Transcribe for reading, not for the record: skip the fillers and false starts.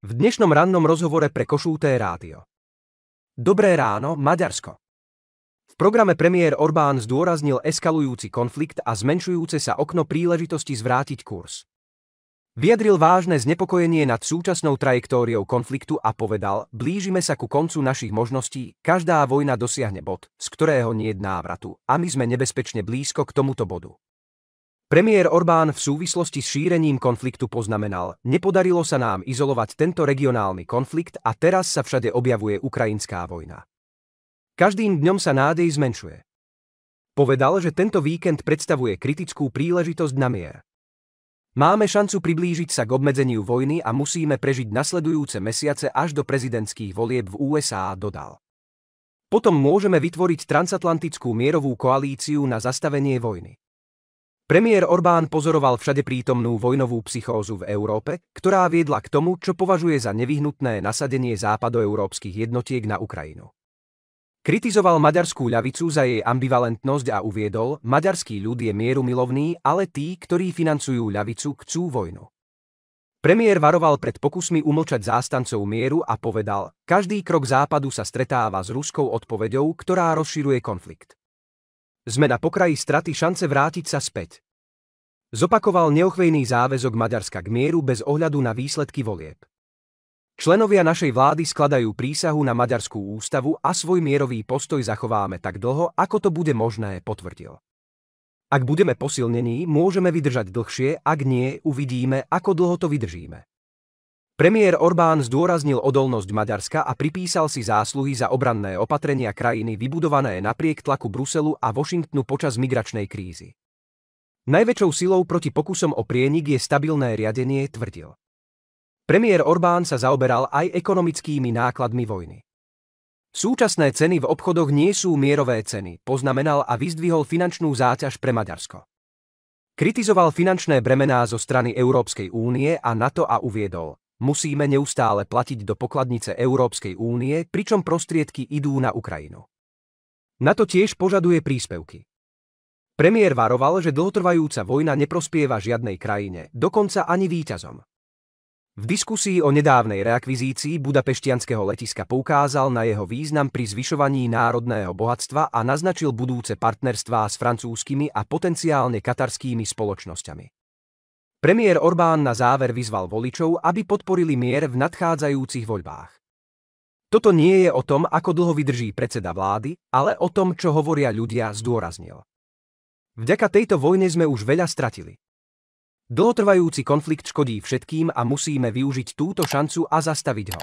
V dnešnom rannom rozhovore pre Kossuth rádio. Dobré ráno, Maďarsko. V programe premiér Orbán zdôraznil eskalujúci konflikt a zmenšujúce sa okno príležitosti zvrátiť kurz. Vyjadril vážne znepokojenie nad súčasnou trajektóriou konfliktu a povedal: blížime sa ku koncu našich možností, každá vojna dosiahne bod, z ktorého niet návratu, a my sme nebezpečne blízko k tomuto bodu. Premiér Orbán v súvislosti s šírením konfliktu poznamenal: nepodarilo sa nám izolovať tento regionálny konflikt a teraz sa všade objavuje ukrajinská vojna. Každým dňom sa nádej zmenšuje. Povedal, že tento víkend predstavuje kritickú príležitosť na mier. Máme šancu priblížiť sa k obmedzeniu vojny a musíme prežiť nasledujúce mesiace až do prezidentských volieb v USA, dodal. Potom môžeme vytvoriť transatlantickú mierovú koalíciu na zastavenie vojny. Premiér Orbán pozoroval všade prítomnú vojnovú psychózu v Európe, ktorá viedla k tomu, čo považuje za nevyhnutné nasadenie západoeurópskych jednotiek na Ukrajinu. Kritizoval maďarskú ľavicu za jej ambivalentnosť a uviedol: maďarský ľud je mierumilovný, ale tí, ktorí financujú ľavicu, chcú vojnu. Premiér varoval pred pokusmi umlčať zástancov mieru a povedal: každý krok západu sa stretáva s ruskou odpoveďou, ktorá rozširuje konflikt. Sme na pokraji straty šance vrátiť sa späť. Zopakoval neochvejný záväzok Maďarska k mieru bez ohľadu na výsledky volieb. Členovia našej vlády skladajú prísahu na maďarskú ústavu a svoj mierový postoj zachováme tak dlho, ako to bude možné, potvrdil. Ak budeme posilnení, môžeme vydržať dlhšie, ak nie, uvidíme, ako dlho to vydržíme. Premiér Orbán zdôraznil odolnosť Maďarska a pripísal si zásluhy za obranné opatrenia krajiny vybudované napriek tlaku Bruselu a Washingtonu počas migračnej krízy. Najväčšou silou proti pokusom o prienik je stabilné riadenie, tvrdil. Premiér Orbán sa zaoberal aj ekonomickými nákladmi vojny. Súčasné ceny v obchodoch nie sú mierové ceny, poznamenal a vyzdvihol finančnú záťaž pre Maďarsko. Kritizoval finančné bremená zo strany Európskej únie a NATO a uviedol: musíme neustále platiť do pokladnice Európskej únie, pričom prostriedky idú na Ukrajinu. NATO tiež požaduje príspevky. Premiér varoval, že dlhotrvajúca vojna neprospieva žiadnej krajine, dokonca ani víťazom. V diskusii o nedávnej reakvizícii budapešťanského letiska poukázal na jeho význam pri zvyšovaní národného bohatstva a naznačil budúce partnerstvá s francúzskymi a potenciálne katarskými spoločnosťami. Premiér Orbán na záver vyzval voličov, aby podporili mier v nadchádzajúcich voľbách. Toto nie je o tom, ako dlho vydrží predseda vlády, ale o tom, čo hovoria ľudia, zdôraznil. Vďaka tejto vojne sme už veľa stratili. Dlhotrvajúci konflikt škodí všetkým a musíme využiť túto šancu a zastaviť ho.